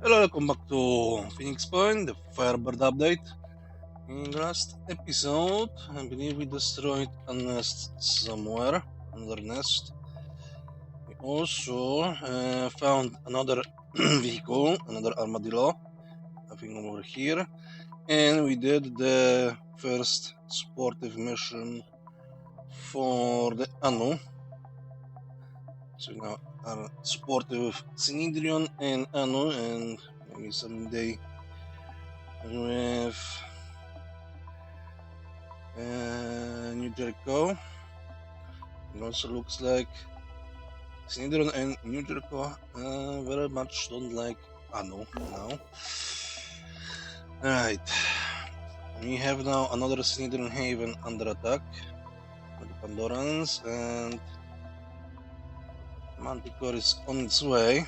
Hello, welcome back to Phoenix Point, the Firebird update. In the last episode, I believe we destroyed a nest somewhere, another nest. We also found another vehicle, another armadillo, I think over here. And we did the first sportive mission for the Anu. So now are supportive with Synedrion and Anu, and maybe someday with New Jericho. It also looks like Synedrion and New Jericho very much don't like Anu now. Alright. We have now another Synedrion haven under attack by the Pandorans, and Manticore is on its way.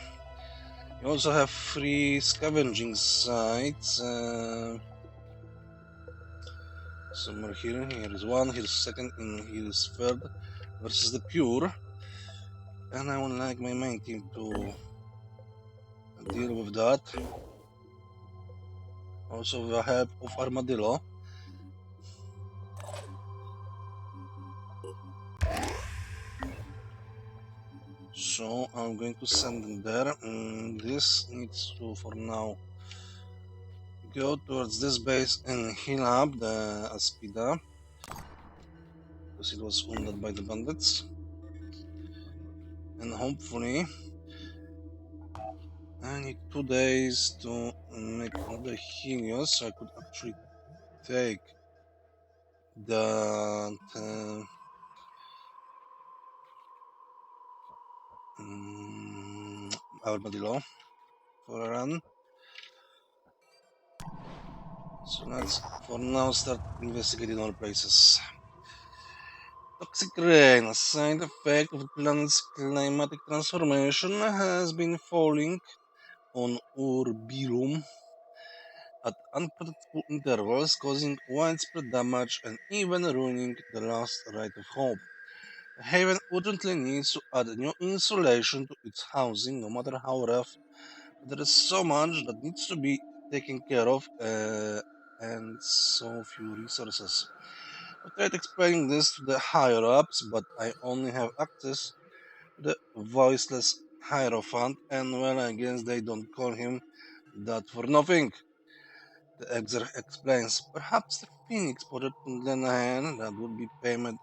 We also have 3 scavenging sites. Somewhere here. Here is one, here is second, and here is third versus the Pure. And I would like my main team to deal with that. Also with the help of Armadillo. So I'm going to send them there. This needs to, for now, go towards this base and heal up the Aspida, because it was wounded by the bandits. And hopefully I need 2 days to make another Helios, so I could actually take the Armadillo for a run. So let's for now start investigating all places. Toxic rain, a side effect of the planet's climatic transformation, has been falling on Orbirum at unpredictable intervals, causing widespread damage and even ruining the last Rite of Hope. The Haven urgently needs to add new insulation to its housing, no matter how rough. There is so much that needs to be taken care of, and so few resources. I tried explaining this to the higher ups, but I only have access to the voiceless Hierophant, and well, I guess they don't call him that for nothing. The exer explains, perhaps the Phoenix project can lend a hand, that would be payment.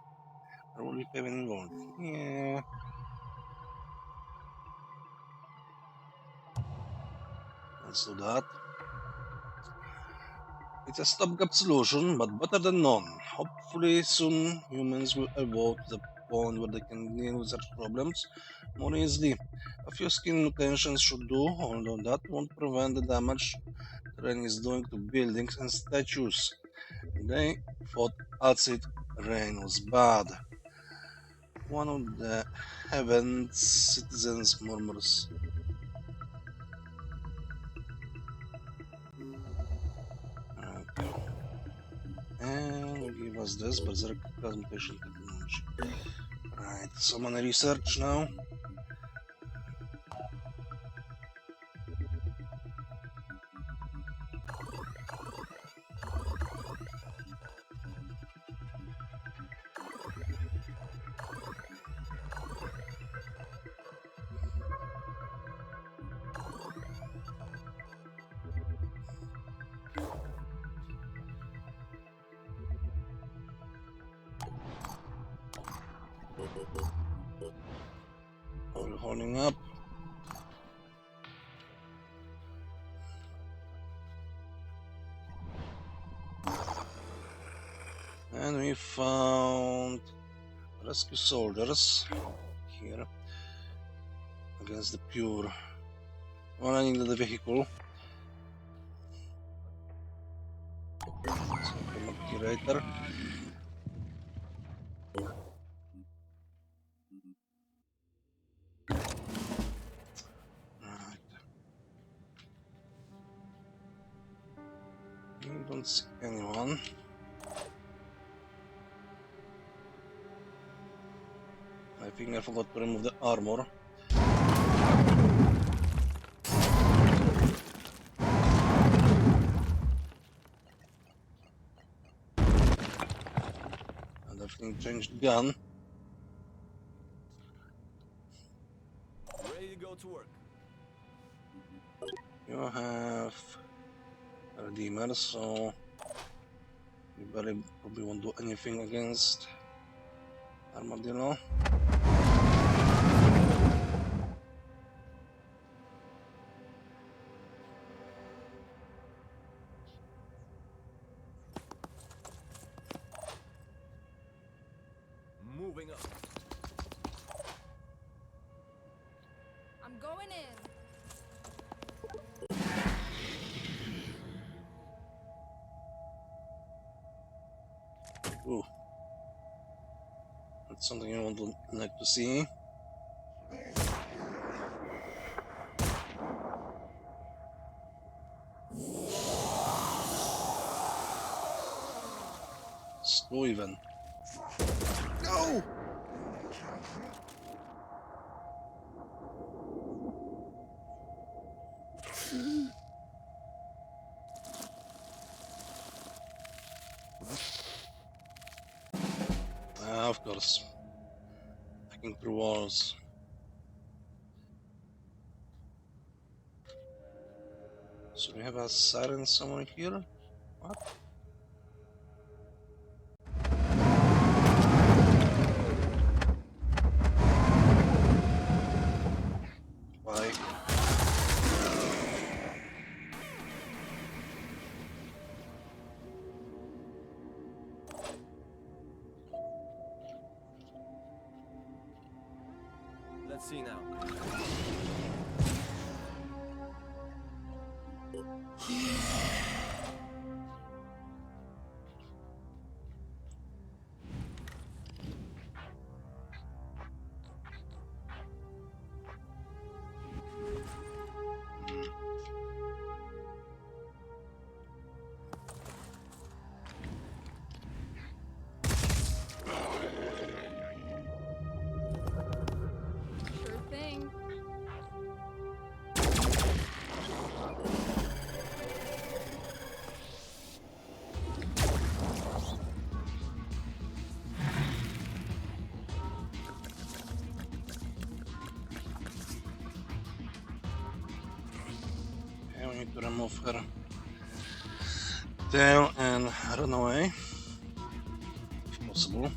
There would be payment involved. Yeah. Let's do that. It's a stopgap solution, but better than none. Hopefully soon humans will evolve to the point where they can deal with such problems more easily. A few skin mutations should do, although that won't prevent the damage the rain is doing to buildings and statues. They thought acid rain was bad. One of the heaven's citizens murmurs. And give us this berserk transmutation technology. Right, so many research now. All holding up. And we found rescue soldiers here against the Pure. Well, I needed the vehicle. So come up here later. I don't see anyone. I think I forgot to remove the armor. can change the gun. Ready to go to work. You have a redeemer, so you probably won't do anything against Armadillo. Moving up. I'm going in. Ooh. That's something I would like to see. Slow even. No! Of course. Hacking through walls. So we have a siren somewhere here? What? Why? Let's see now. Sure thing. Okay, we need to remove her tail and run away, if possible.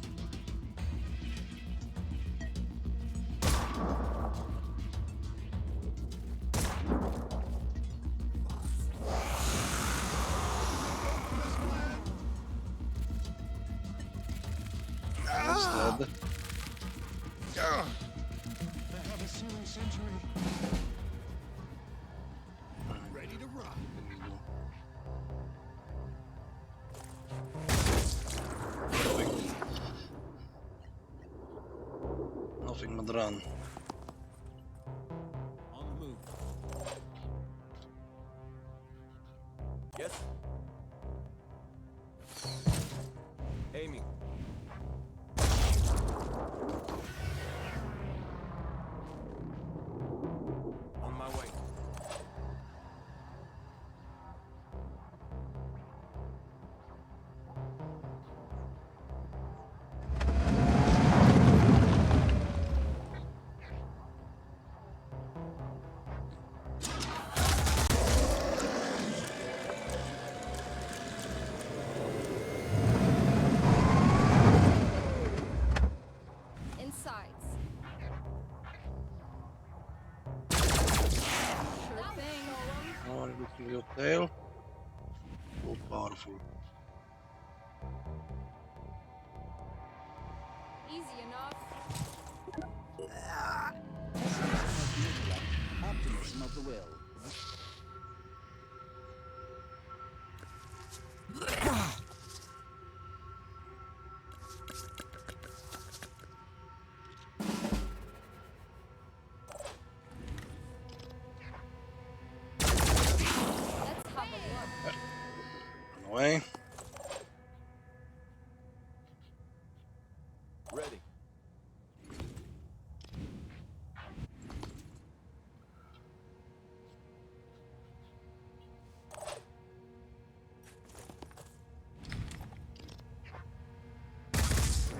He's dead. I have a searing century. Ready to rock. Nothing but run. On the move. Yes. Aiming. On my way. Insides. Sure thing. I want to kill your tail. So powerful. Easy enough. Optimism of the will. Let's have a look. Run away. Ready.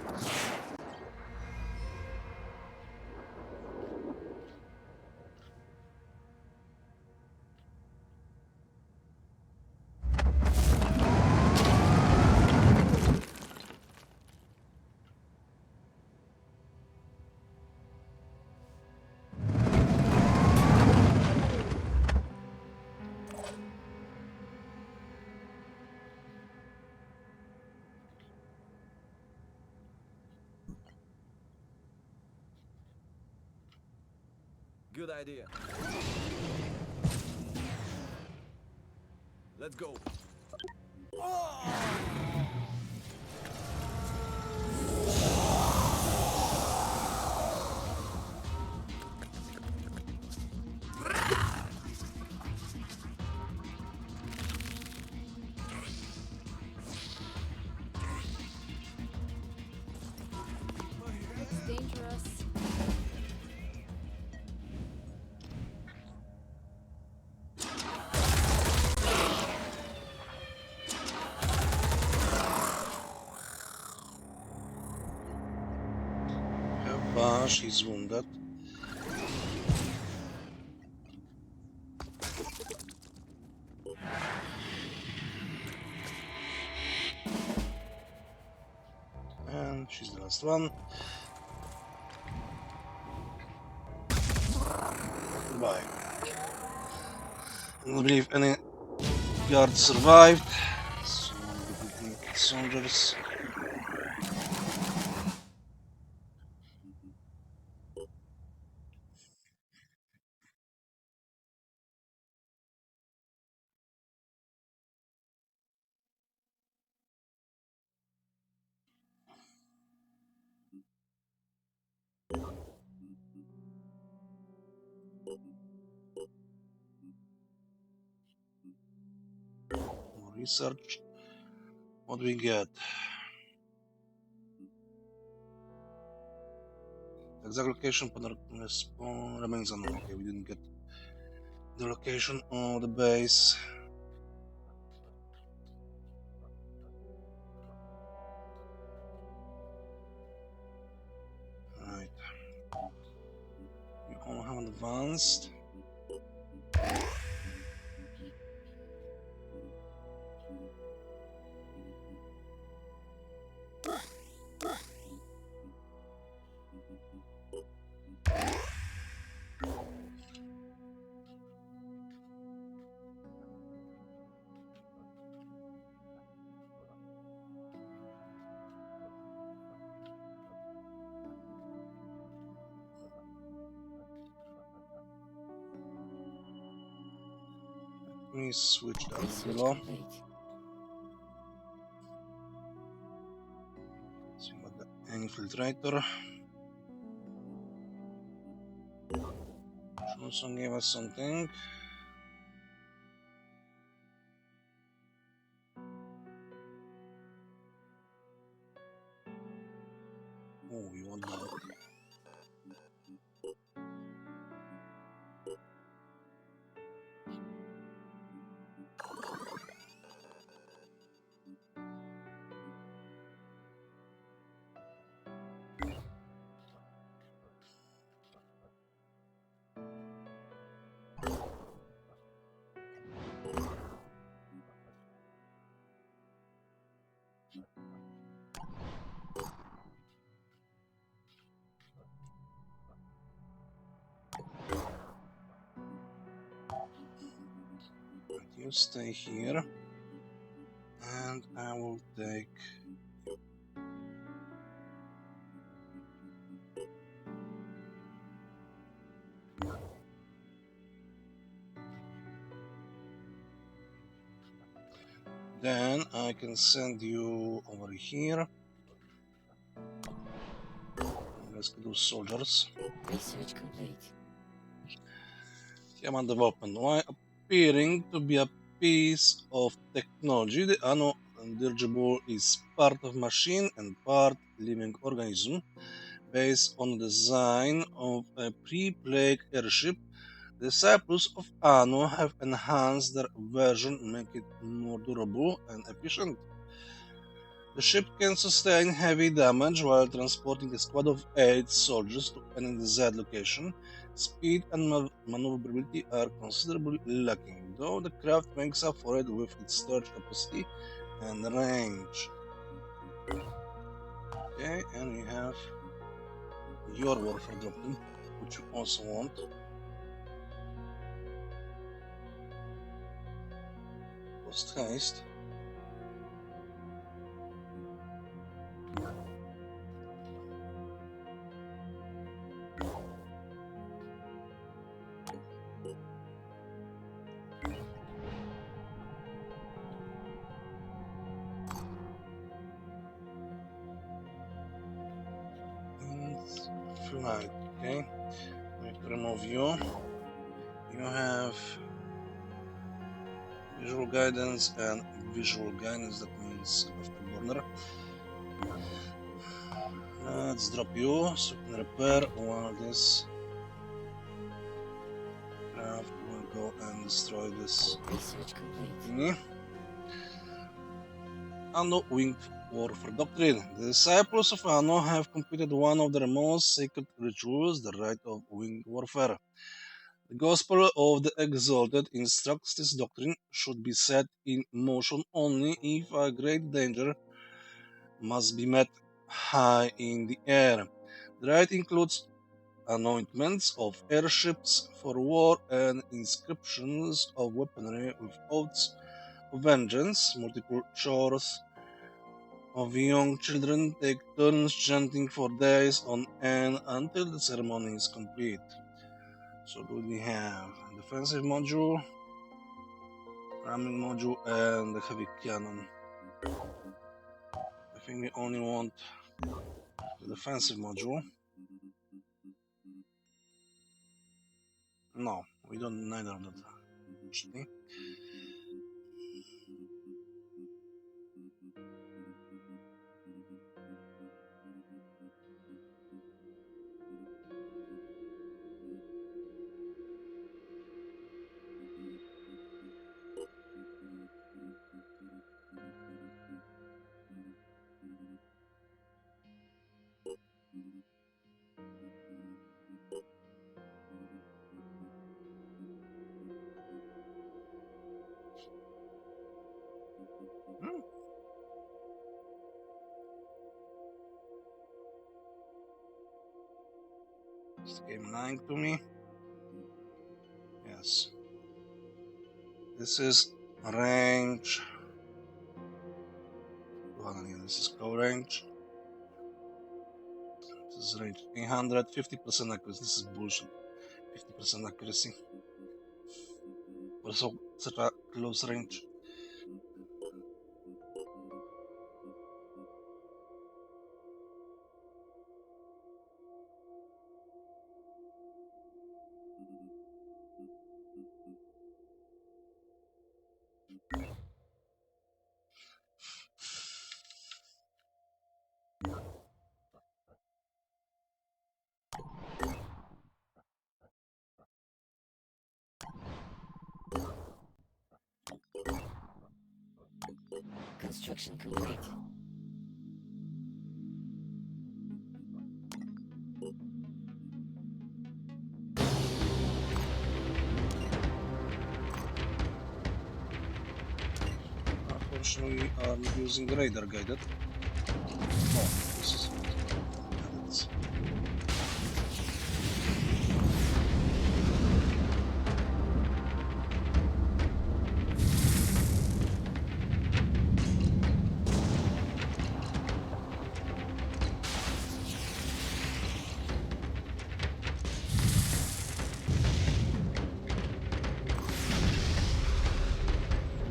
Run Good idea. Let's go. Looks dangerous. She's wounded. And she's the last one. Goodbye. I don't believe any guards survived. So defeating soldiers. More research. What do we get? Exact location spawn remains unknown. Okay, we didn't get the location of the base. Right. You all have advanced. Let me switch down below. See what the infiltrator. Should also give us something. Oh, you want that? You stay here, and I will take. Then I can send you over here. Rescue those soldiers. Research complete. Command development. Why appearing to be a piece of technology, the dirigible is part of machine and part living organism, based on the design of a pre-plague airship. The disciples of Anno have enhanced their version, make it more durable and efficient. The ship can sustain heavy damage while transporting a squad of 8 soldiers to any desired location. Speed and maneuverability are considerably lacking, though the craft makes up for it with its storage capacity and range. Okay, and we have your warfare dropping, which you also want. Post haste. flight. Okay, we have to remove you. You have visual guidance and visual guidance. That means afterburner. Let's drop you so we can repair one of this. We'll go and destroy this Research complete. thingy. Anno Winged Warfare Doctrine. The disciples of Anno have completed one of their most sacred rituals, the rite of winged warfare. The Gospel of the Exalted instructs this doctrine should be set in motion only if a great danger must be met high in the air. The rite includes anointments of airships for war and inscriptions of weaponry with oaths of vengeance. Multiple chores of young children take turns chanting for days on end until the ceremony is complete. So do we have defensive module, ramming module, and the heavy cannon? I think we only want the defensive module. No, we don't neither of that actually. This game lying to me. Yes. This is range. This is co range. This is range 300, 50% accuracy. This is bullshit. 50% accuracy. For such a close range. Construction complete. Unfortunately, I'm using radar guided. Oh, this is guidance.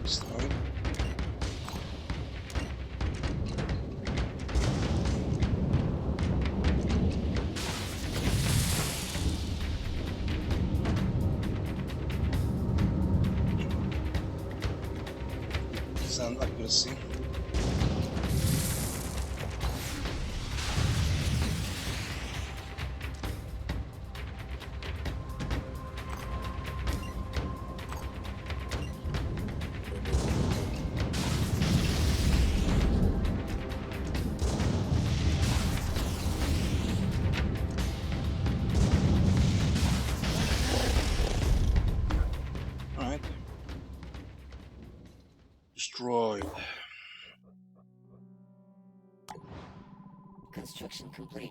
This time. And accuracy. Alright. Destroyed. Construction complete.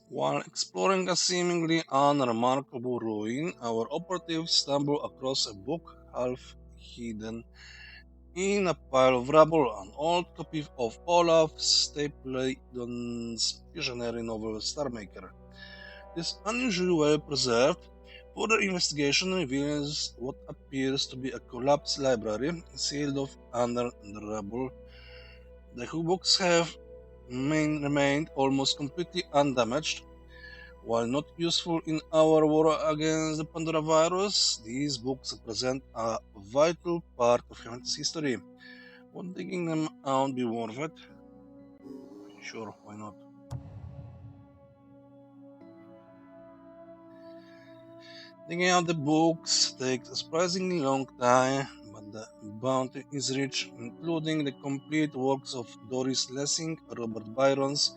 While exploring a seemingly unremarkable ruin, our operatives stumble across a book half hidden in a pile of rubble, an old copy of Olaf Stapledon's visionary novel Starmaker. This unusually well preserved. Further investigation reveals what appears to be a collapsed library sealed off under the rubble. The books have remained almost completely undamaged. While not useful in our war against the Pandora virus, these books represent a vital part of humanity's history. Would digging them out be worth it? Sure, why not? Digging out the books takes a surprisingly long time, but the bounty is rich, including the complete works of Doris Lessing, Robert Byron's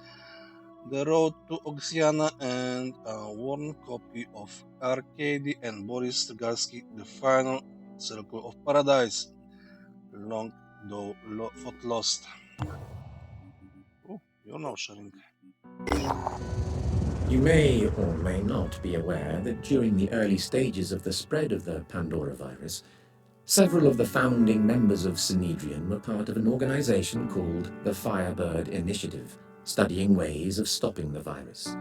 The Road to Oxiana, and a worn copy of Arcady and Boris Strugarsky, The Final Circle of Paradise, long though thought lost. Oh, you're now sharing. You may or may not be aware that during the early stages of the spread of the Pandora virus, several of the founding members of Synedrion were part of an organization called the Firebird Initiative, studying ways of stopping the virus.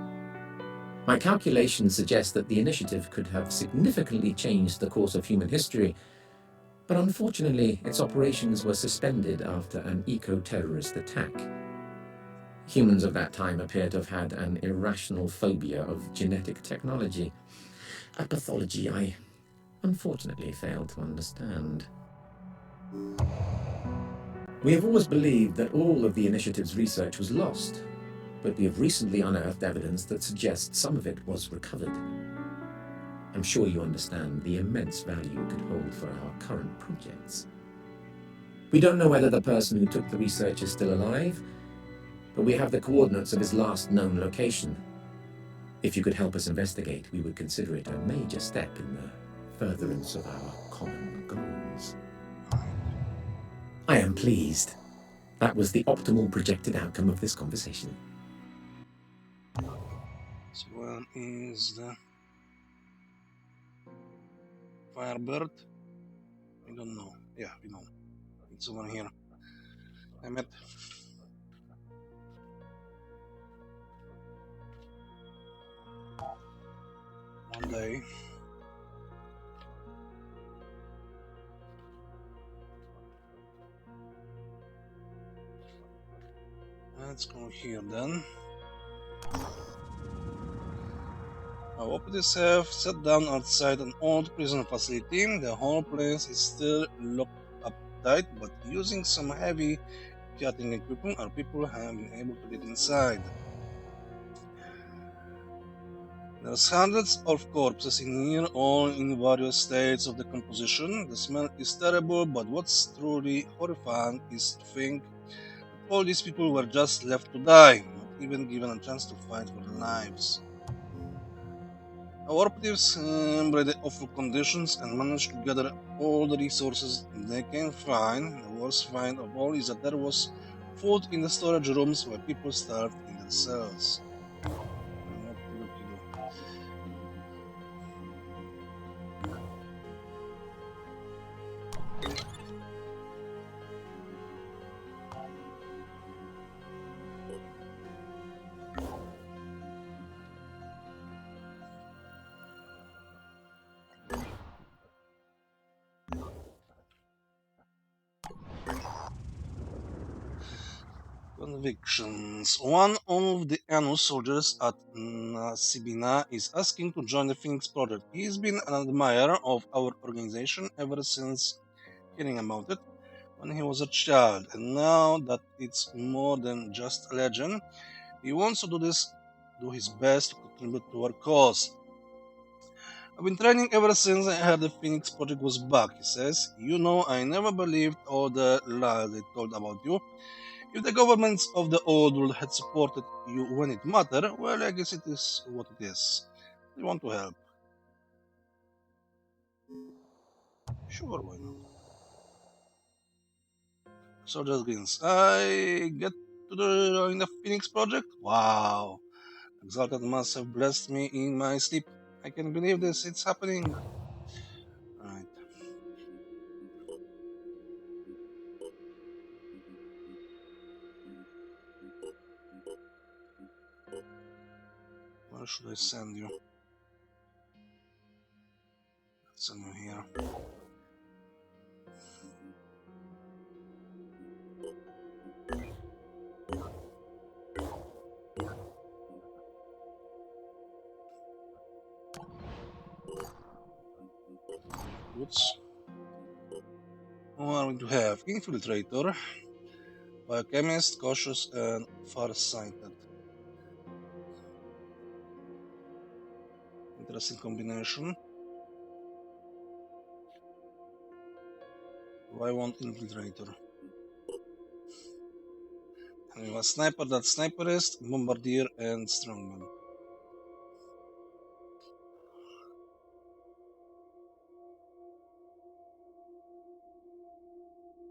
My calculations suggest that the initiative could have significantly changed the course of human history, but unfortunately its operations were suspended after an eco-terrorist attack. Humans of that time appear to have had an irrational phobia of genetic technology, a pathology I unfortunately failed to understand. We have always believed that all of the initiative's research was lost, but we have recently unearthed evidence that suggests some of it was recovered. I'm sure you understand the immense value it could hold for our current projects. We don't know whether the person who took the research is still alive, but we have the coordinates of his last known location. If you could help us investigate, we would consider it a major step in the furtherance of our common goals. I am pleased. That was the optimal projected outcome of this conversation. So one is the Firebird. I don't know. Yeah, we know. It's over here. Damn it. One day. Let's go here then. Our operatives have sat down outside an old prison facility. The whole place is still locked up tight, but using some heavy cutting equipment, our people have been able to get inside. There's hundreds of corpses in here, all in various states of decomposition. The smell is terrible, but what's truly horrifying is to think that all these people were just left to die, not even given a chance to fight for their lives. Our operatives embrace the awful conditions and managed to gather all the resources they can find. The worst find of all is that there was food in the storage rooms where people starved in their cells. Convictions. One of the Anu soldiers at Nasibina is asking to join the Phoenix Project. He's been an admirer of our organization ever since hearing about it when he was a child, and now that it's more than just a legend, he wants to do his best to contribute to our cause. I've been training ever since I heard the Phoenix Project was back, he says. You know, I never believed all the lies they told about you. If the governments of the old world had supported you when it mattered, well, I guess it is what it is. We want to help. Sure, why not? Soldiers grins. I get to join the Phoenix Project? Wow. Exalted must have blessed me in my sleep. I can believe this, it's happening. Right. Where should I send you? Let's send you here. Goods. Who are we to have? Infiltrator, biochemist, cautious, and far-sighted. Interesting combination. Why want infiltrator? And we have a sniper, that's sniperist, bombardier, and strongman.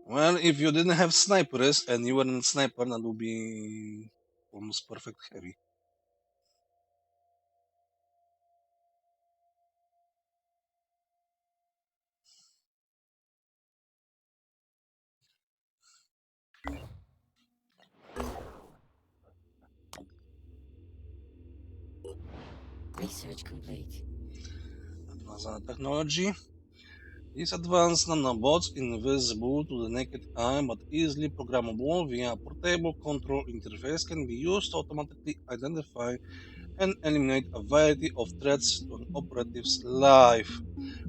Well, if you didn't have sniperist and you weren't sniper, that would be almost perfect heavy. Research complete. Advanced technology. These advanced nanobots, invisible to the naked eye but easily programmable via a portable control interface, can be used to automatically identify and eliminate a variety of threats to an operative's life,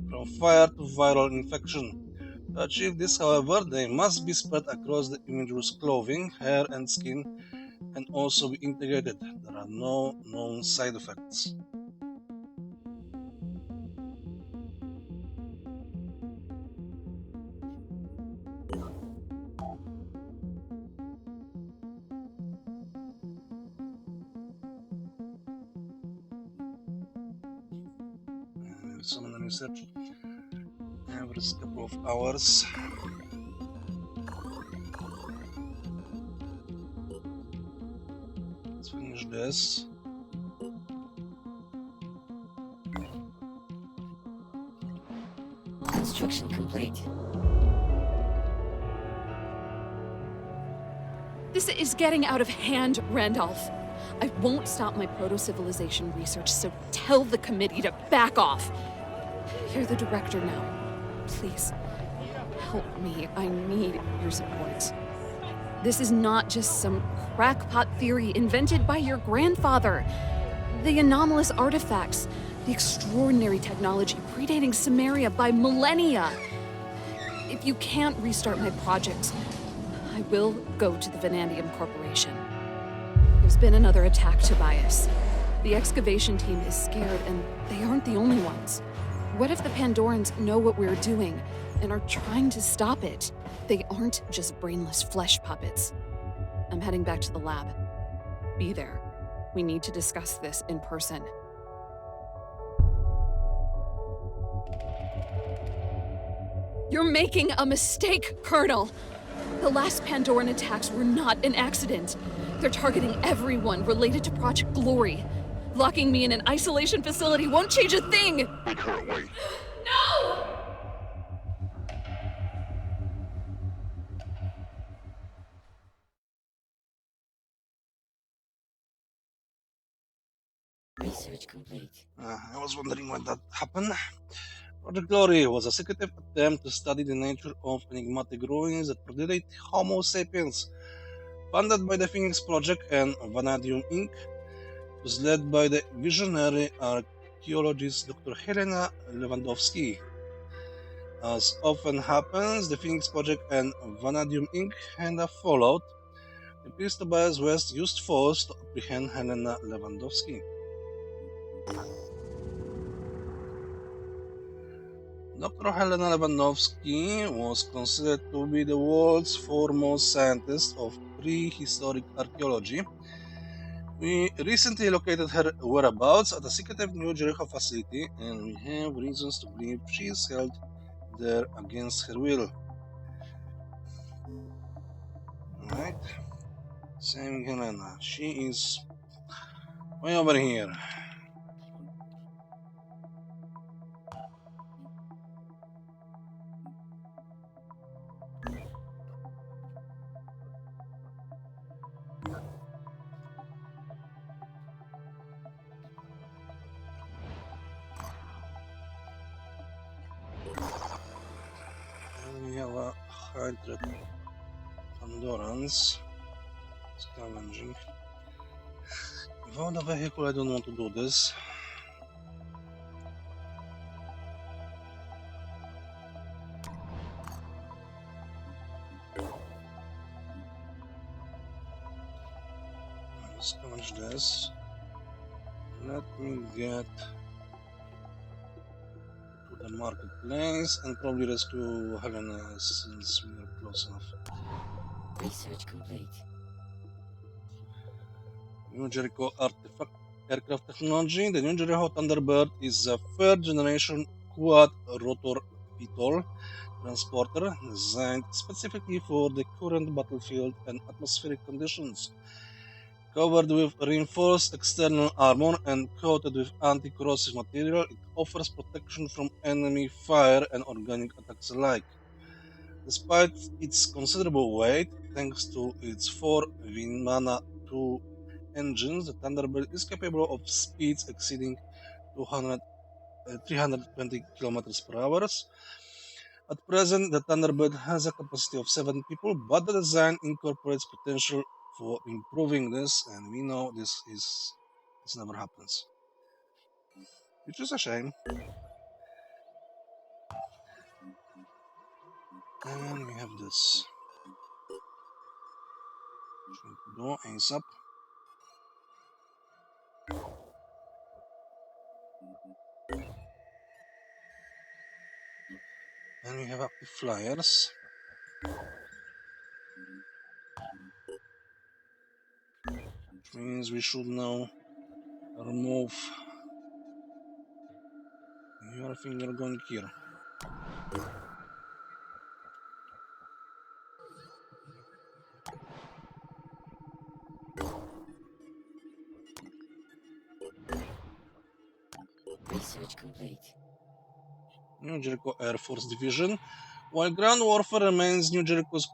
from fire to viral infection. To achieve this, however, they must be spread across the individual's clothing, hair, and skin, and also be integrated. There are no known side effects. Some research every couple of hours. Let's finish this. Construction complete. This is getting out of hand, Randolph. I won't stop my proto-civilization research, so tell the committee to back off. You're the director now. Please, help me. I need your support. This is not just some crackpot theory invented by your grandfather. The anomalous artifacts, the extraordinary technology predating Samaria by millennia. If you can't restart my projects, I will go to the Vanadium Corporation. There's been another attack, Tobias. The excavation team is scared, and they aren't the only ones. What if the Pandorans know what we're doing and are trying to stop it? They aren't just brainless flesh puppets. I'm heading back to the lab. Be there. We need to discuss this in person. You're making a mistake, Colonel! The last Pandoran attacks were not an accident. They're targeting everyone related to Project Glory. Locking me in an isolation facility won't change a thing! Make her away. No! Research complete. I was wondering why that happened. Project Glory was a secretive attempt to study the nature of enigmatic ruins that predate Homo sapiens. Funded by the Phoenix Project and Vanadium Inc., it was led by the visionary archaeologist Dr. Helena Lewandowski. As often happens, the Phoenix Project and Vanadium Inc. had a fallout. The priest Tobias West used force to apprehend Helena Lewandowski. Dr. Helena Lewandowski was considered to be the world's foremost scientist of prehistoric archaeology. We recently located her whereabouts at a secretive New Jericho facility, and we have reasons to believe she is held there against her will. Alright. Same Helena. She is way over here. And we have 100 Pandorans scavenging. Without a vehicle, I don't want to do this. scavenge this. Let me get to the marketplace and probably rescue Helena since we are close enough. Research complete. New Jericho artifact aircraft technology. The New Jericho Thunderbird is a third generation quad rotor VTOL transporter designed specifically for the current battlefield and atmospheric conditions. Covered with reinforced external armor and coated with anti-corrosive material, it offers protection from enemy fire and organic attacks alike. Despite its considerable weight, thanks to its 4 Vimana 2 engines, the Thunderbird is capable of speeds exceeding 320 kilometers per hour. At present, the Thunderbird has a capacity of 7 people, but the design incorporates potential for improving this, and we know this never happens, which is a shame. And we have this. Do ASAP. And we have active flyers. Which means we should now remove your finger going here. Research complete. New Jericho Air Force Division. While ground warfare remains New Jericho's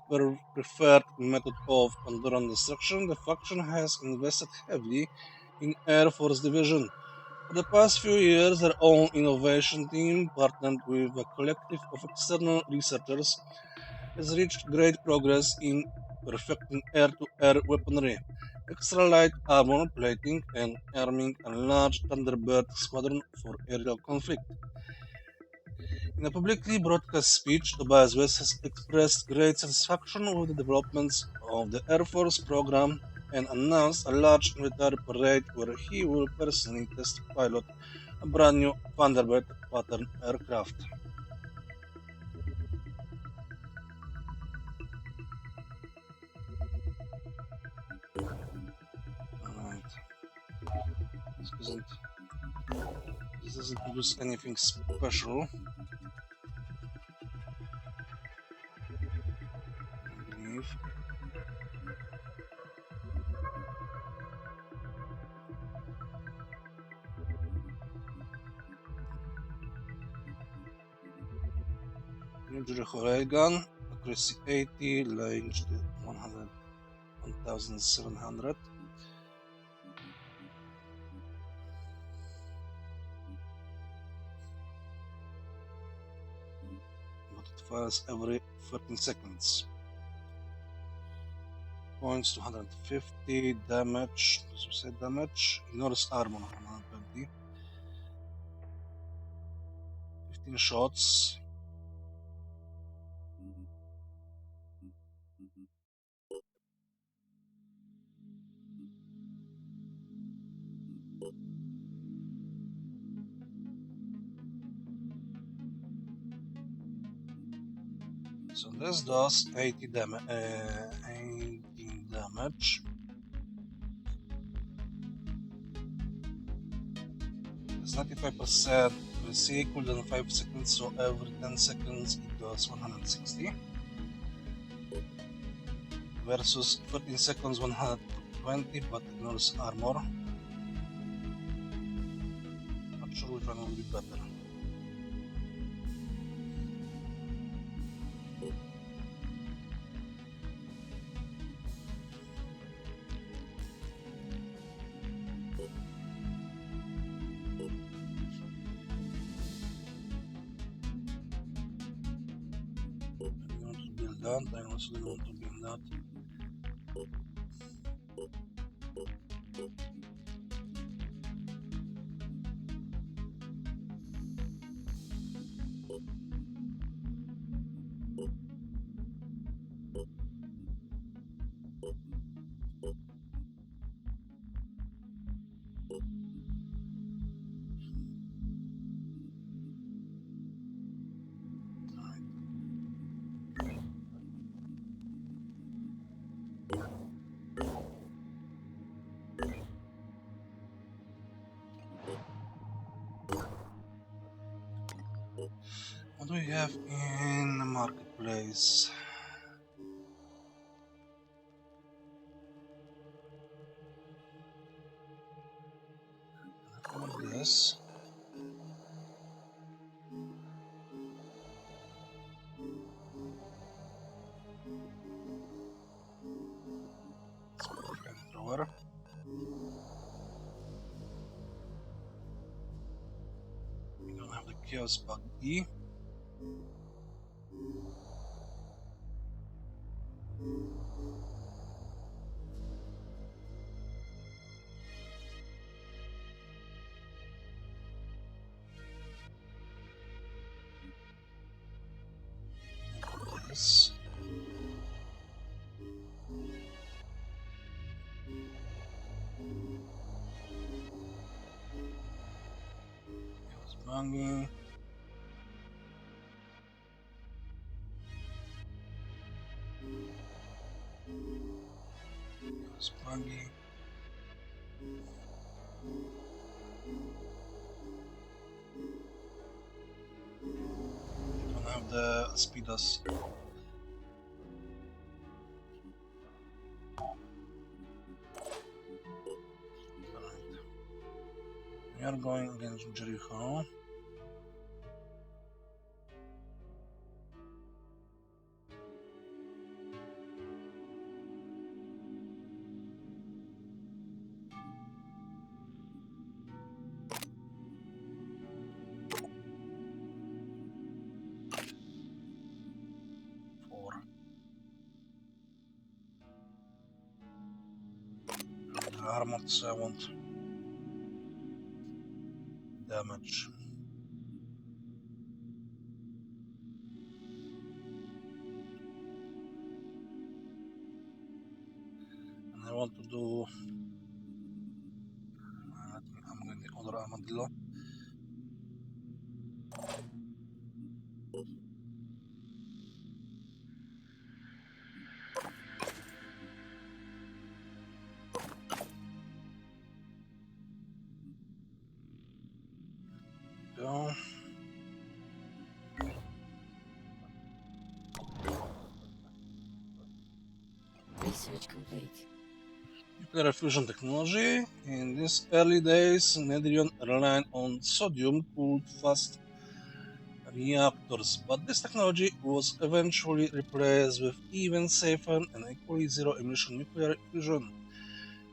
preferred method of Pandoran destruction, the faction has invested heavily in Air Force Division. For the past few years, their own innovation team, partnered with a collective of external researchers, has reached great progress in perfecting air-to-air weaponry, extra light armor plating, and arming a large Thunderbird squadron for aerial conflict. In a publicly broadcast speech, Tobias West has expressed great satisfaction with the developments of the Air Force program and announced a large military parade where he will personally test pilot a brand new Thunderbird pattern aircraft. Alright. This doesn't produce anything special. I believe. New Jericho railgun, accuracy 80, range 1700. But it fires every 13 seconds. Points 250, damage, as we said, damage, ignores armor 120. 15 shots. So this does 18 damage. It's 95% accuracy, cooldown 5 seconds, so every 10 seconds it does 160. Versus 13 seconds 120, but ignores armor. Not sure which one will be better. I also don't want to build that. What do we have in the marketplace? What is this? Flamethrower. We don't have the Kaos buggy. This. Kaos buggy. Kaos buggy. We don't have the speedos. We are going against Jericho. Armored, so I want damage. And I want to do. I'm going the other armadillo. Go. Research complete. Nuclear fusion technology. In these early days, Nedrion relied on sodium-cooled fast reactors, but this technology was eventually replaced with even safer and equally zero-emission nuclear fusion.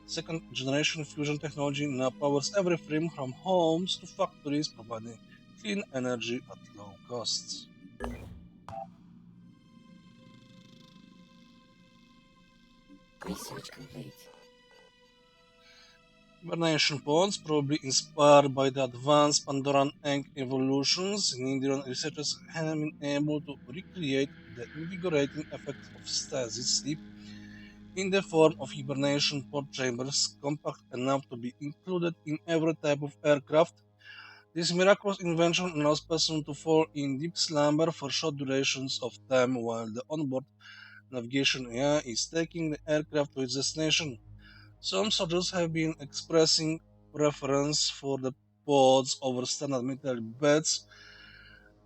Second-generation fusion technology now powers everything from homes to factories, providing clean energy at low costs. Research complete. Hibernation pods, probably inspired by the advanced Pandoran egg evolutions, Indian researchers have been able to recreate the invigorating effects of stasis sleep in the form of hibernation pod chambers, compact enough to be included in every type of aircraft. This miraculous invention allows persons to fall in deep slumber for short durations of time while the onboard navigation AI is taking the aircraft to its destination. Some soldiers have been expressing preference for the pods over standard military beds,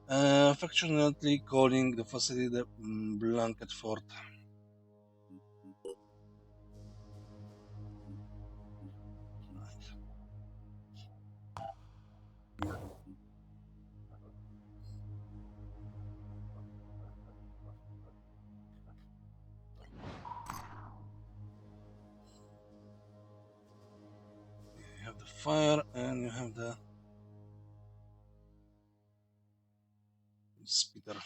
affectionately calling the facility the Blanket Fort. You have the fire and you have the speeder.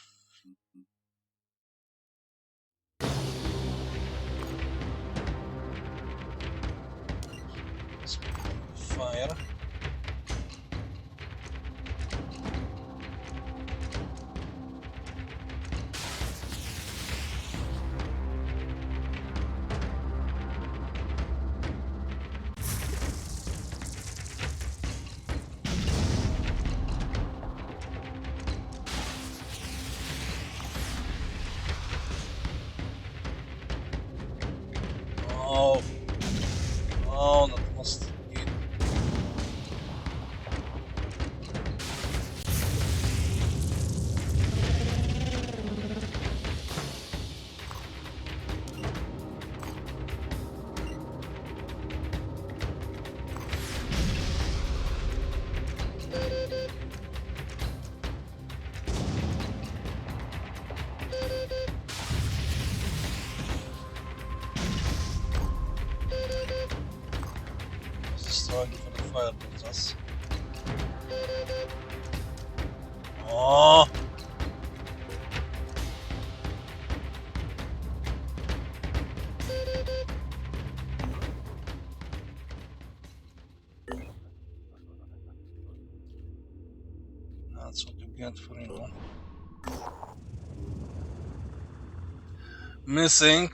Fire. Oh, oh, that must be. Firebird does. Oh! That's what you get for, you know, missing.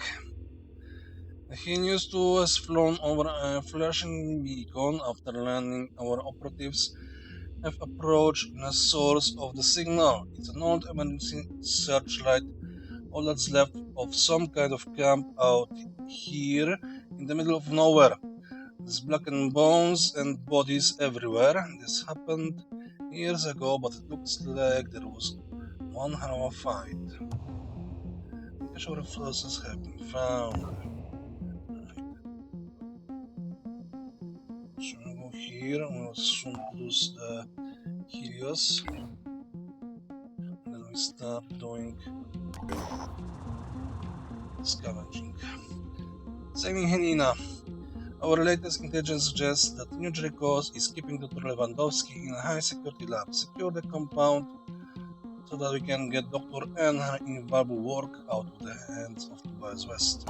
He news to has flown over a flashing beacon. After landing, our operatives have approached the source of the signal. It's an old emergency searchlight, all that's left of some kind of camp out here in the middle of nowhere. There's blackened bones and bodies everywhere. This happened years ago, but it looks like there was one hell of a fight. Casual resources have been found. So we go here, we'll soon produce Helios. And then we start doing scavenging. Saving Helena. Our latest intelligence suggests that New Kaos is keeping Dr. Lewandowski in a high security lab. Secure the compound so that we can get Dr. and her invaluable work out of the hands of Tobias West.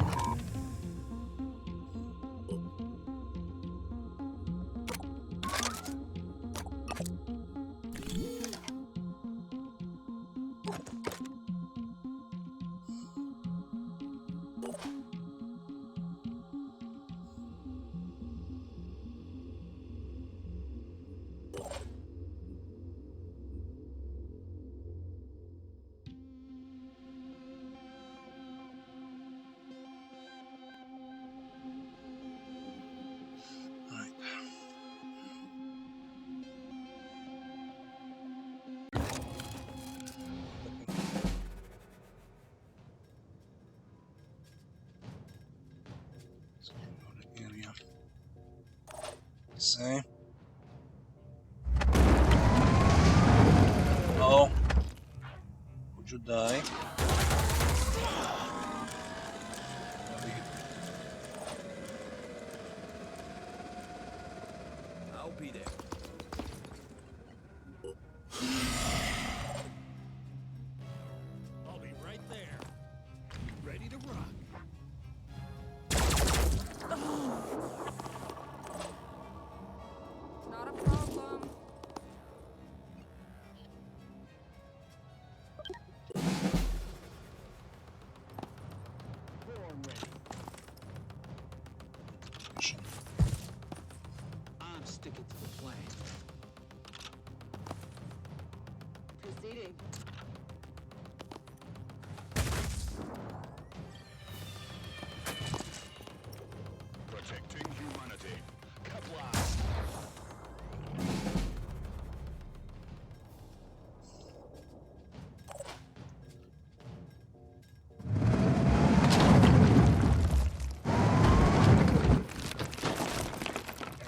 Area. See? Oh, would you die? I'll be there. I'll be right there. Ready to rock. Not a problem. Born ready. I'm sticking to the plan. Proceeding. Protecting humanity. Kabla!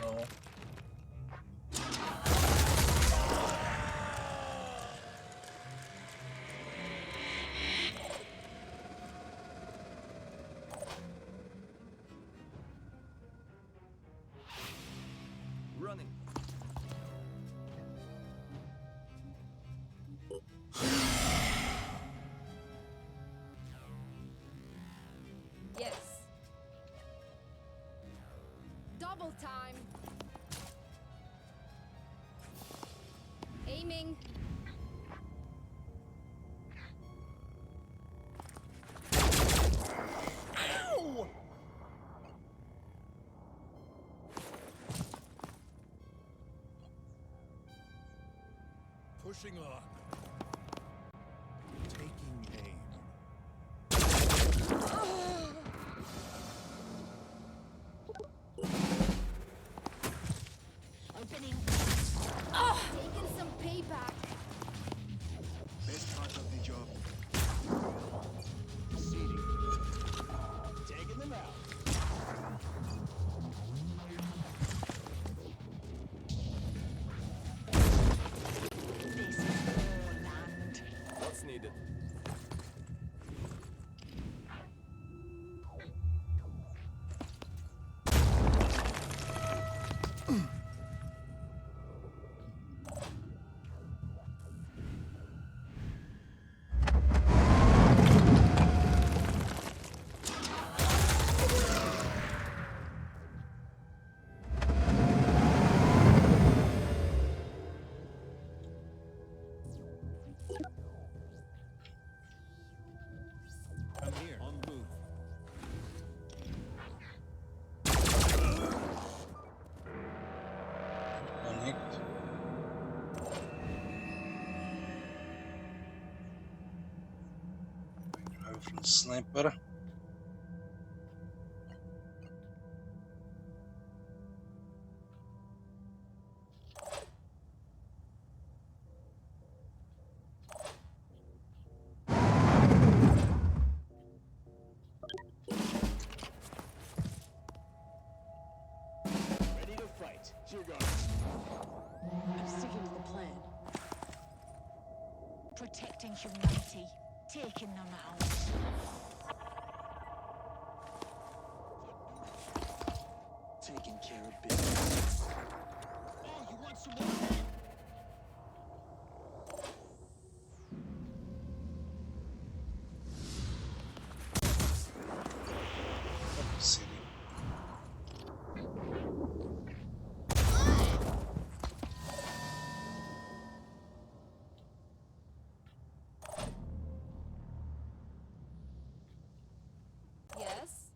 No. Running. Yes. Double time. Aiming. Ow! Pushing on. Taking aim. Opening. Taking some payback. Best part of the job. Proceeding. Taking them out. This is your land. What's needed? Sniper. Ready to fight. Here goes. I'm sticking with the plan. Protecting humanity, taking them out. Taking care of business. Oh, you want some more? City. Yes?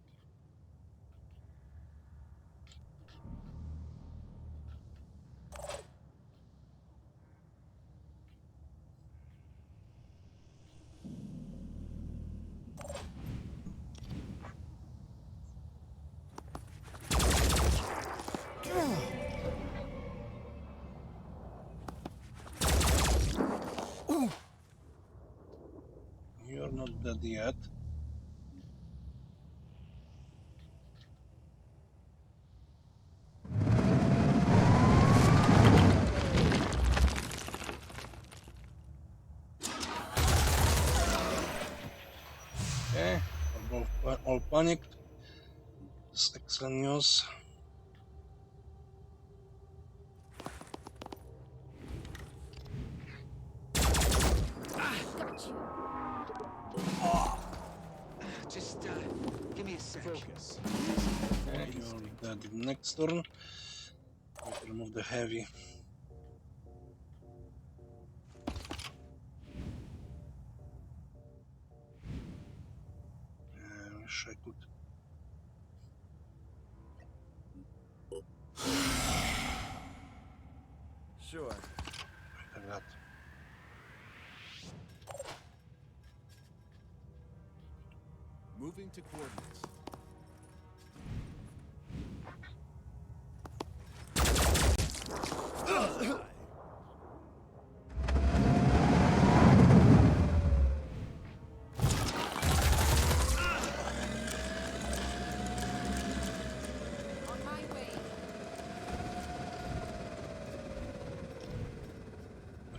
You're not dead yet. Okay, all panicked. This is excellent news. Got you. Just, give me a sec. Focus. Okay, you're dead next turn. Remove the heavy. Wish I could. Sure. Have that. Moving to coordinates. On my way.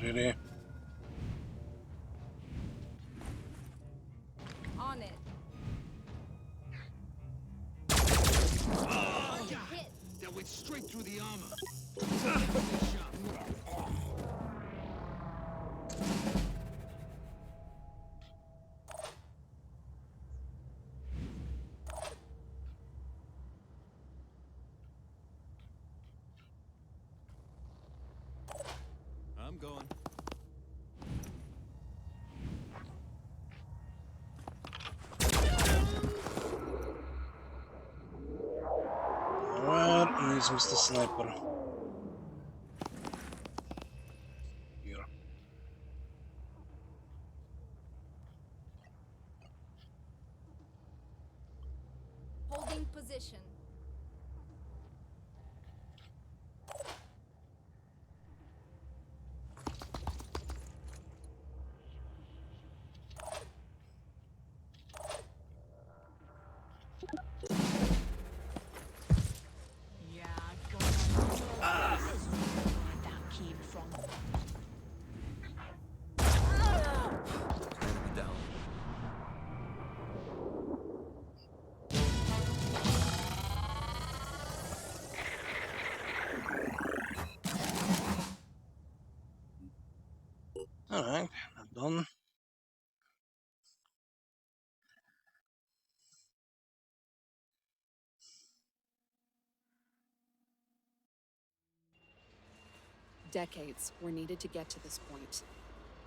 Really? On it. Hit. That went straight through the armor. I'm going. Where is Mr. Sniper? Here. Holding position. Yeah, God. This is where that came from. Enemy down. Alright, not done. Decades were needed to get to this point.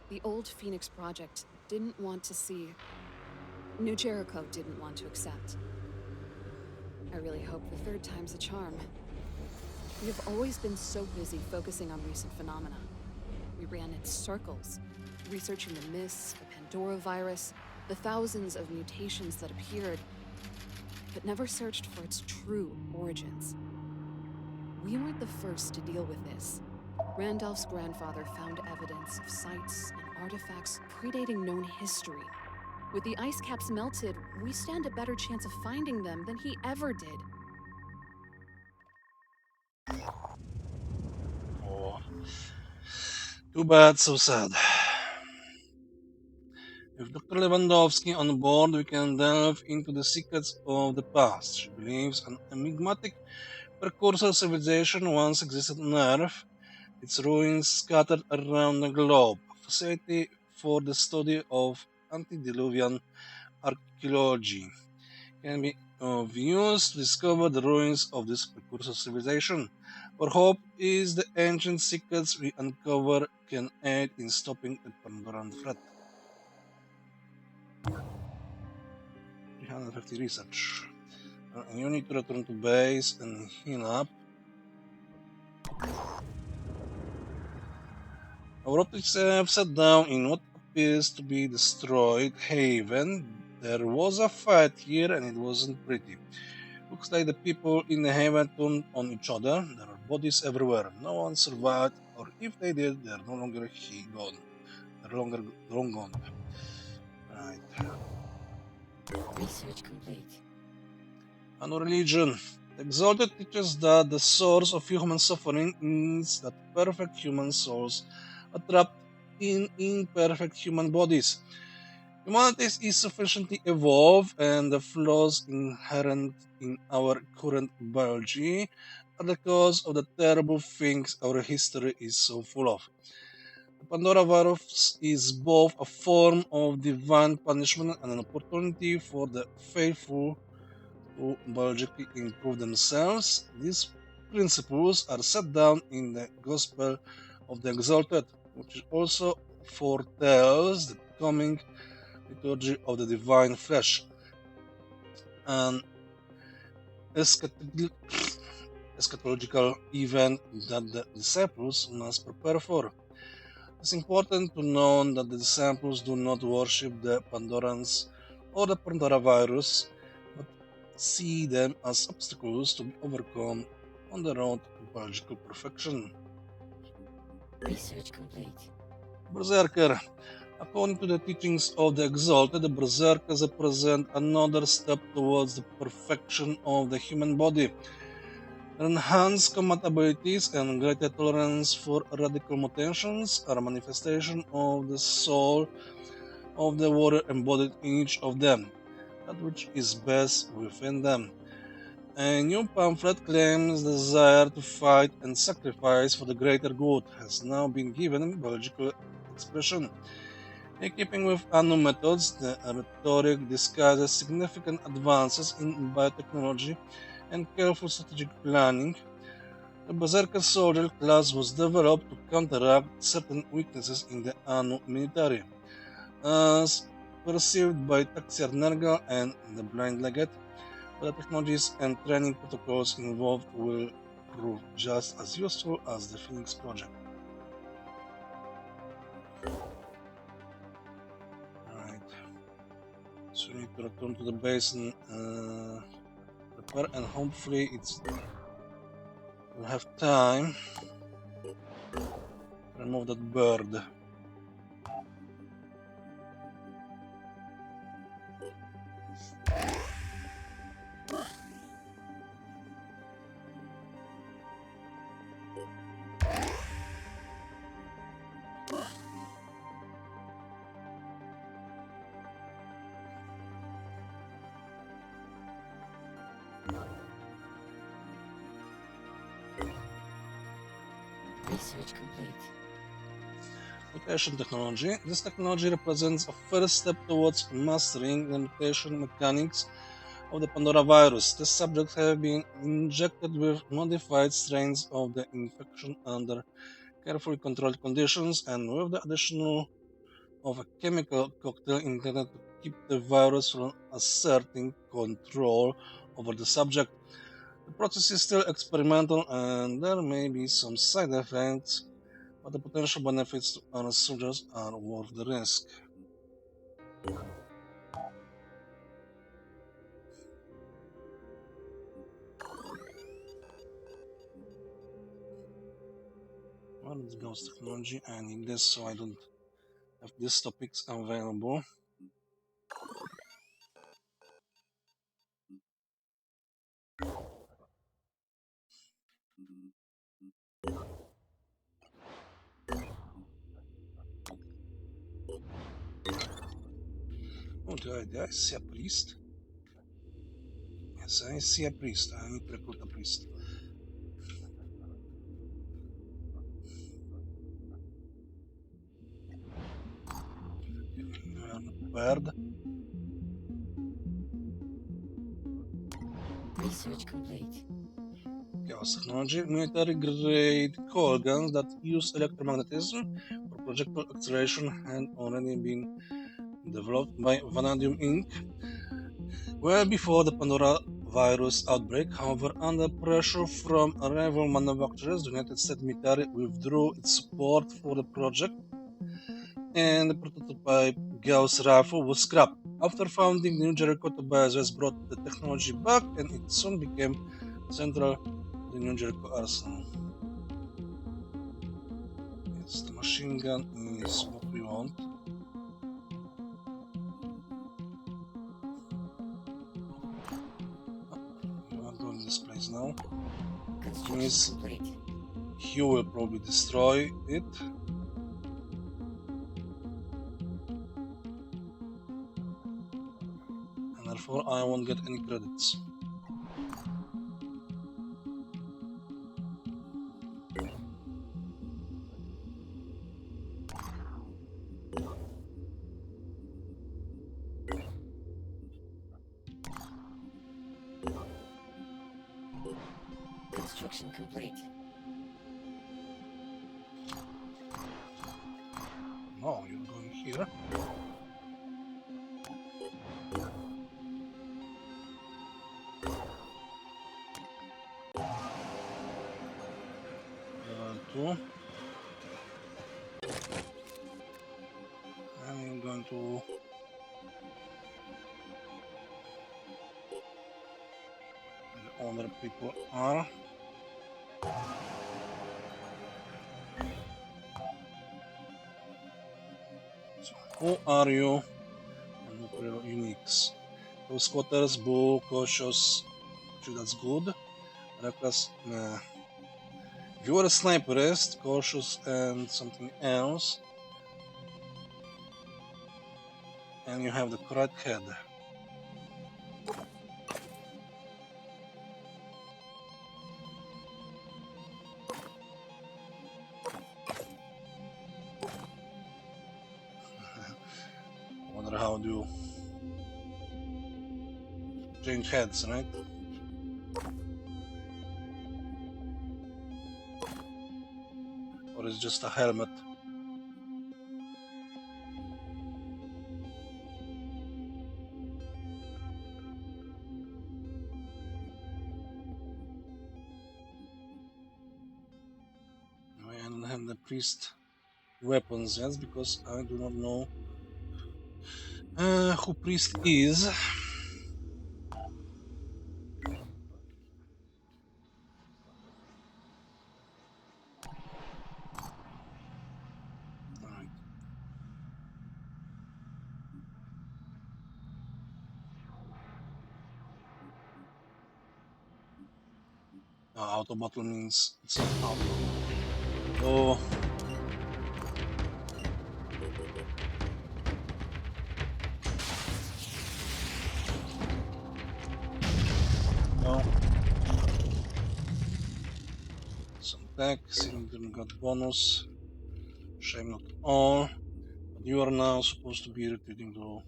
The old Phoenix Project didn't want to see. New Jericho didn't want to accept. I really hope the third time's a charm. We have always been so busy focusing on recent phenomena. We ran in circles, researching the myths, the Pandora virus, the thousands of mutations that appeared, but never searched for its true origins. We weren't the first to deal with this. Randolph's grandfather found evidence of sites and artifacts predating known history. With the ice caps melted, we stand a better chance of finding them than he ever did. Oh. Too bad, so sad. With Dr. Lewandowski on board, we can delve into the secrets of the past. She believes an enigmatic precursor civilization once existed on Earth, its ruins scattered around the globe, a facility for the study of antediluvian archaeology. Can be of use to discover the ruins of this precursor civilization. Our hope is the ancient secrets we uncover can aid in stopping the Pandoran threat. 350 research. You need to return to base and heal up. Our optics have set down in what appears to be destroyed haven. There was a fight here and it wasn't pretty. Looks like the people in the haven turned on each other. There are bodies everywhere. No one survived, or if they did, they're no longer gone. They're long gone. Right. Research complete. And religion. The Exalted teaches that the source of human suffering is that perfect human souls are trapped in imperfect human bodies. Humanity is sufficiently evolved, and the flaws inherent in our current biology are the cause of the terrible things our history is so full of. The Pandora virus is both a form of divine punishment and an opportunity for the faithful to biologically improve themselves. These principles are set down in the Gospel of the Exalted, which also foretells the coming liturgy of the divine flesh, an eschatological event that the disciples must prepare for. It's important to know that the disciples do not worship the Pandorans or the Pandora virus, but see them as obstacles to be overcome on the road to biological perfection. Research complete. Berserker. According to the teachings of the Exalted, the Berserkers represent another step towards the perfection of the human body. Their enhanced combat abilities and greater tolerance for radical mutations are a manifestation of the soul of the warrior embodied in each of them, that which is best within them. A new pamphlet claims the desire to fight and sacrifice for the greater good has now been given biological expression. In keeping with Anu methods, the rhetoric discusses significant advances in biotechnology and careful strategic planning. The Berserker soldier class was developed to counteract certain weaknesses in the Anu military. As perceived by Taxiar Nergal and the Blind Legate, the technologies and training protocols involved will prove just as useful as the Phoenix project. So we need to return to the base and prepare, and hopefully we'll have time to remove that bird. Research complete. Mutation technology. This technology represents a first step towards mastering the mutation mechanics of the Pandora virus. Test subjects have been injected with modified strains of the infection under carefully controlled conditions and with the addition of a chemical cocktail intended to keep the virus from asserting control over the subject. The process is still experimental and there may be some side effects, but the potential benefits to our soldiers are worth the risk. Oh, let's go with technology. I need this so I don't have these topics available. Oh, did I see a priest? Yes, I see a priest. I need to recruit a priest. We are not prepared. Research complete. Chaos technology, military grade core guns that use electromagnetism for projectile acceleration had already been developed by Vanadium Inc. well before the Pandora virus outbreak. However, under pressure from rival manufacturers, the United States military withdrew its support for the project, and the prototype Gauss rifle was scrapped. After founding the New Jericho, Tobias brought the technology back, and it soon became central to the New Jericho arsenal. Yes, the machine gun is what we want. We want to go in this place now. Construction Means complete. Hugh will probably destroy it. And therefore I won't get any credits. Construction complete. No, you're going here. Level 2. And you're going to... The other people are... So, who are you? Nuclear uniques. Those squatters, bull, cautious. Actually, that's good. Reckless, nah. If you are a sniperist, cautious, and something else, and you have the correct head. I wonder how do you change heads, right? Or is just a helmet? I don't have the priest weapons yet because I do not know who priest is. Alright. Auto battle means it's not auto. Oh. No. Some tech, Cylinder got bonus. Shame not all. But you are now supposed to be retreating to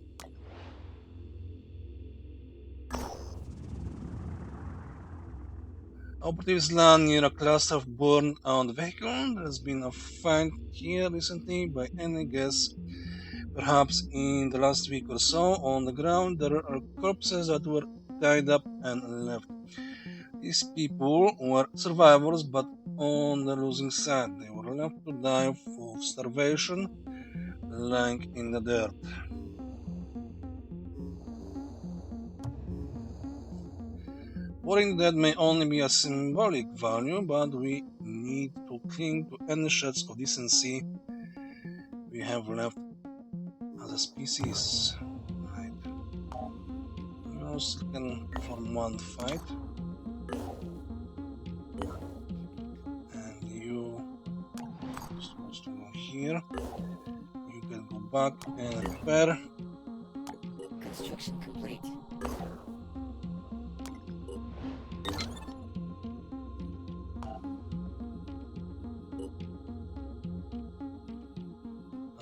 operatives land near a cluster of burned out vehicles. There has been a find here recently by any guess. Perhaps in the last week or so. On the ground there are corpses that were tied up and left. These people were survivors but on the losing side. They were left to die of starvation, lying in the dirt. Burying the dead may only be a symbolic value, but we need to cling to any shards of decency we have left as a species. Right. We also can form one fight. And you are supposed to go here. You can go back and repair. Construction complete.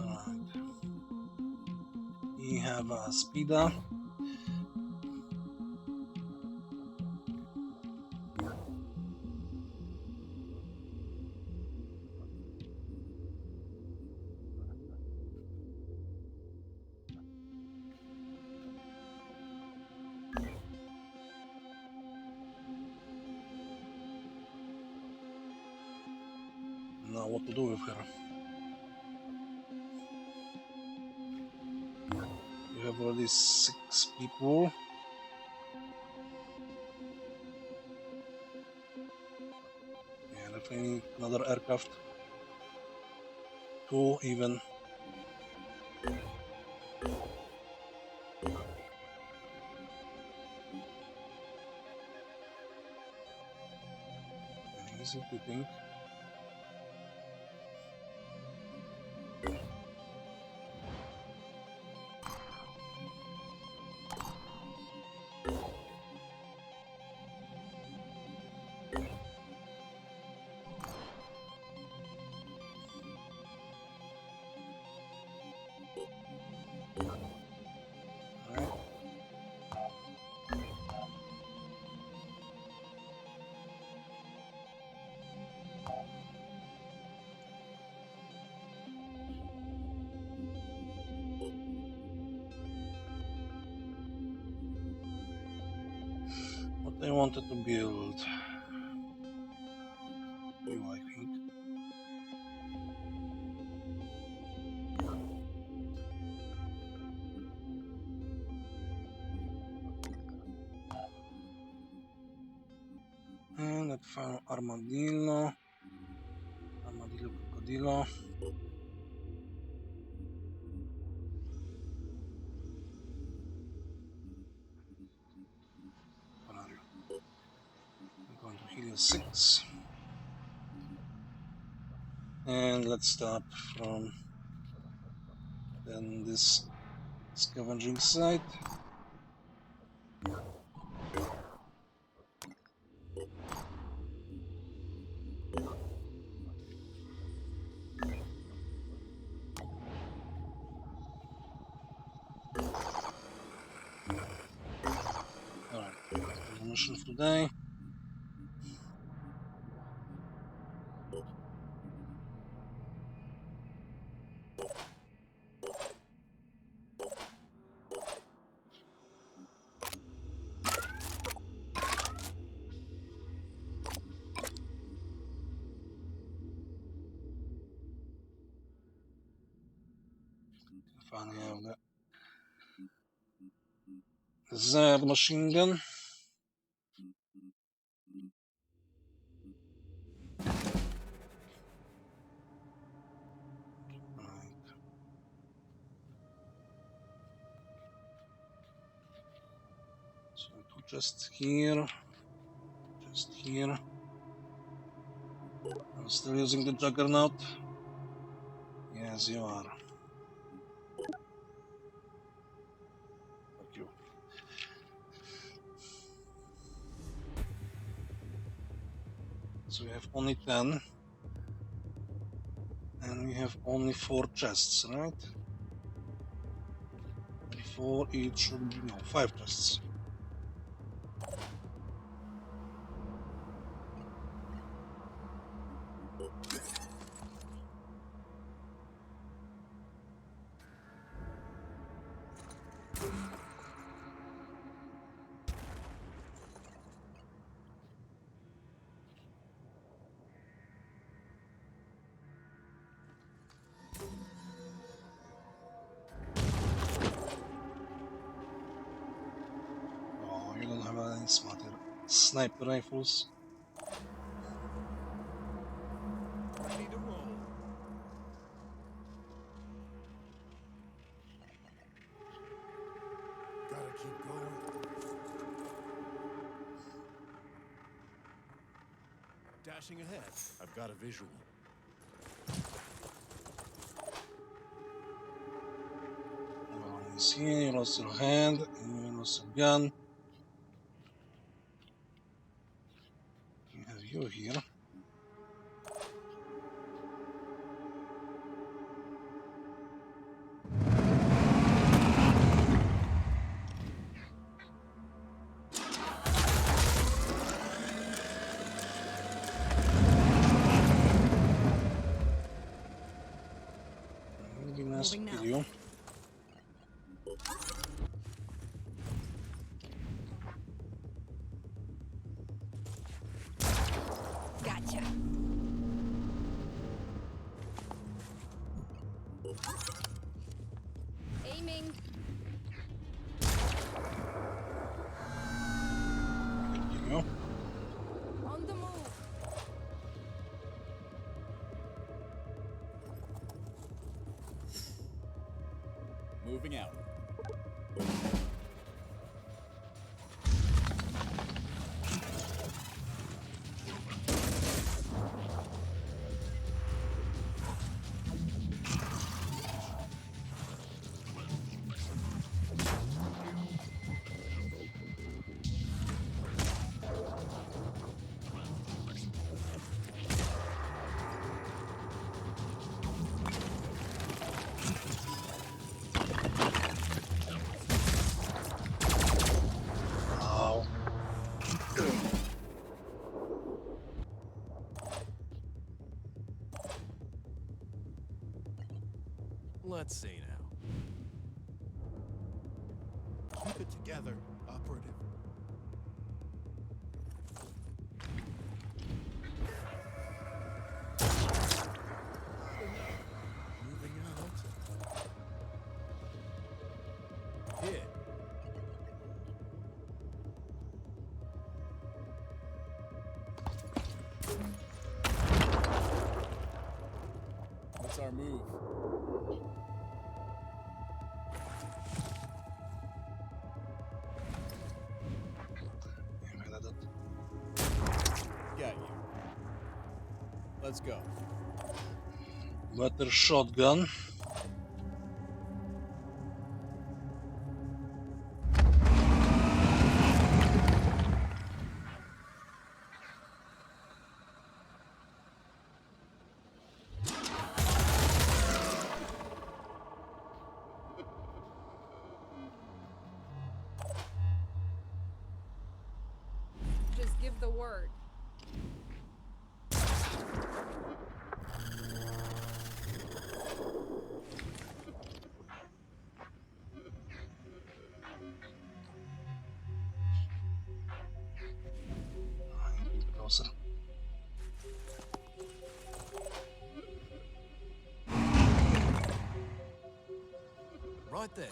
Alright. We have a speeder. Now what to do with her? You have already 6 people. Yeah, definitely need another aircraft. 2 even. Easy to think. Alright. What I wanted to build. You, I think. And that final armadillo. Armadillo crocodilo. Where are you? I'm going to Helios 6. And let's start from then this scavenging site. Alright, that's the mission for today. Finally have the Z machine gun. Alright. So just here. Just here. I'm still using the juggernaut. Yes, you are. Fuck you. So we have only 10. And we have only 4 chests, right? 4 each should be, no, 5 chests. Oh, you don't have any smarter sniper rifles. Keep going. Dashing ahead. I've got a visual. You see, you lost your hand, you lost your gun. We have you here. It'll be nice to Moving now. kill you. Gotcha. Aiming. Kill you. On the move. Moving out. Ow. Let's see now. Keep it together, operative. Moving out. Hit. What's our move? Got you. Let's go. Better shotgun. Just give the word. Closer. Right there.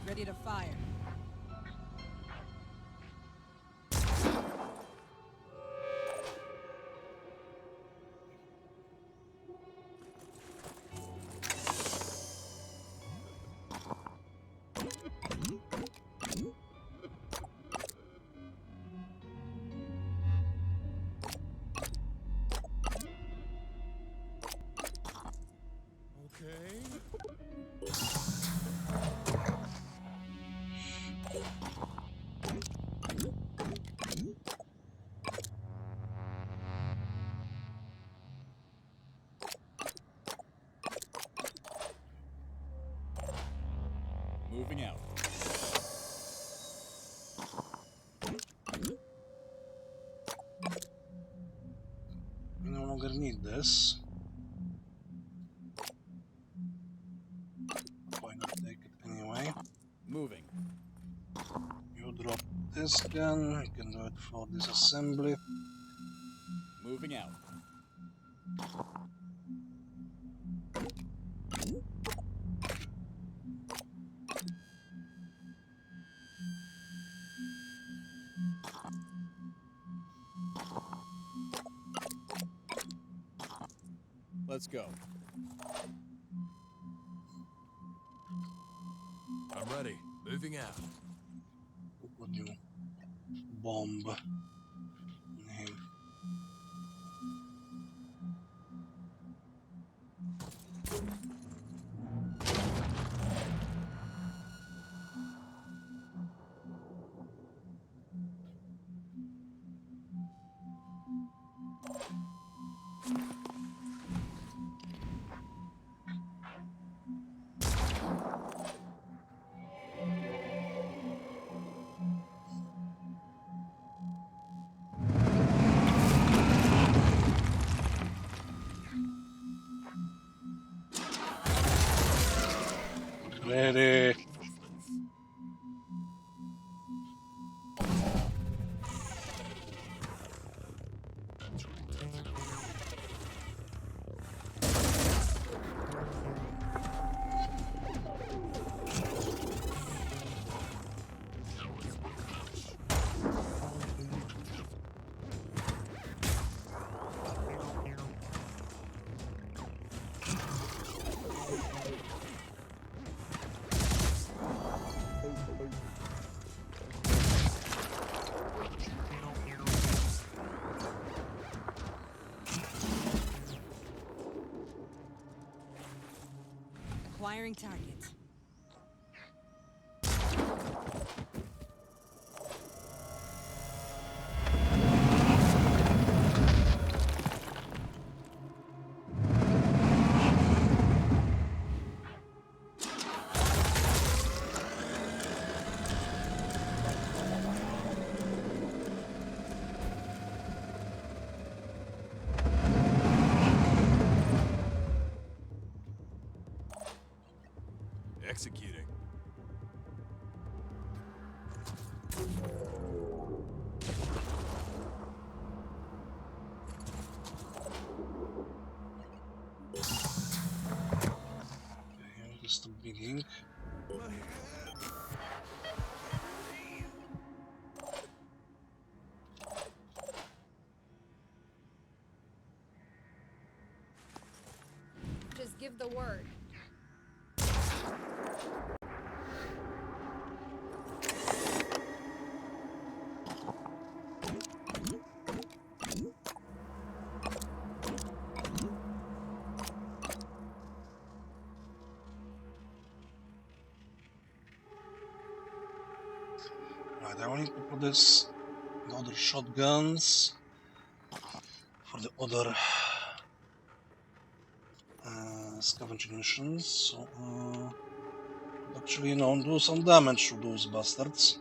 Ready to fire. Okay. Moving out. We no longer need this. Point Moving. You drop this gun, you can do it for disassembly. Moving out. Let's go. I'm ready. Moving out. What do you bomb him? Ready. Acquiring target. Executing. Okay, just the beginning. Just give the word. Right, I will need to put this the other shotguns for the other scavenging missions. So could actually, you know, do some damage to those bastards.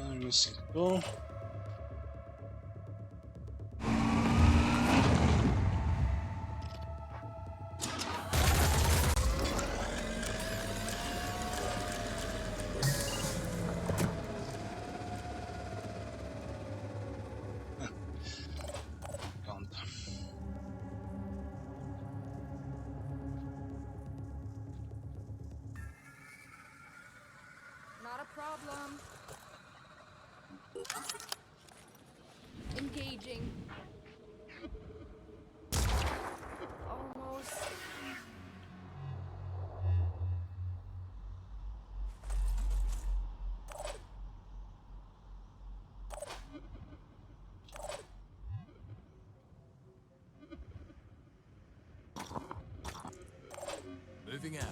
And missing two. Can't. Not a problem. Engaging. Almost. Moving out.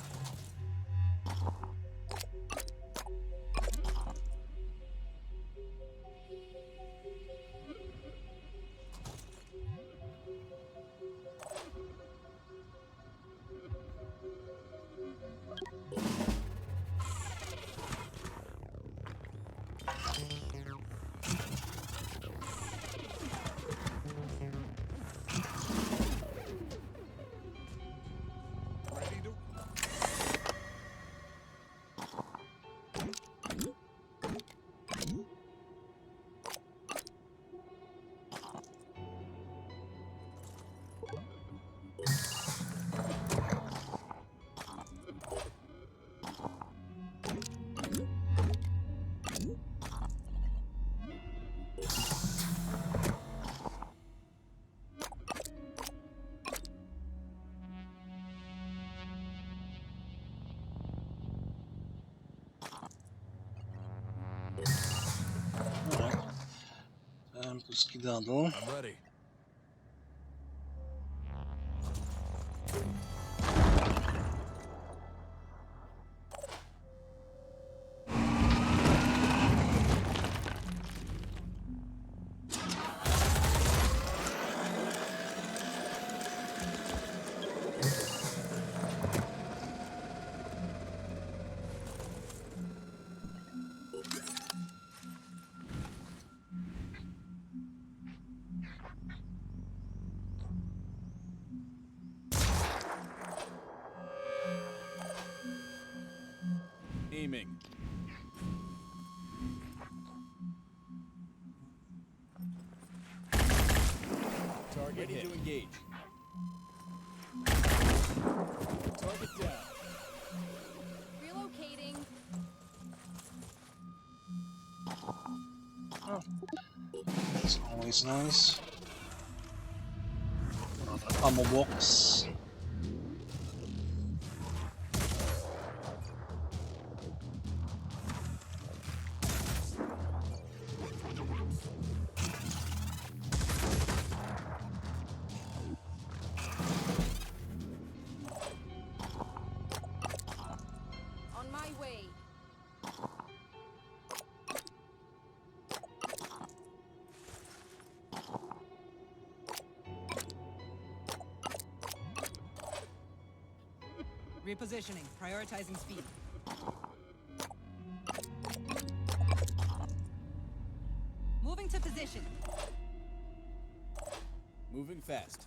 Ready to... Alright. Time to skedaddle. I'm ready. Aiming. Target ready to engage. Target down. Relocating. Oh. That's always nice. Another ammo box. On my way. Repositioning, prioritizing speed. Moving to position. Moving fast.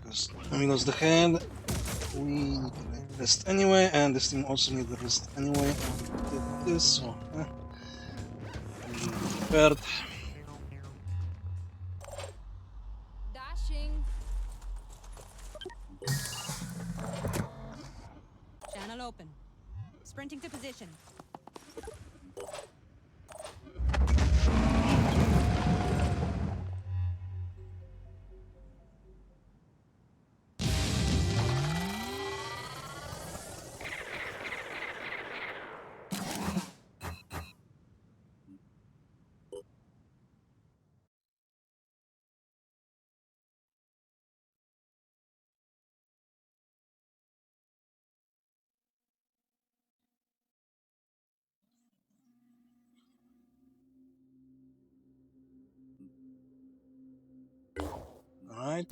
Because we lost the head. We need to rest anyway, and this team also needs the rest anyway. And we did this, so be prepared. Dashing. Channel open. Sprinting to position. Alright.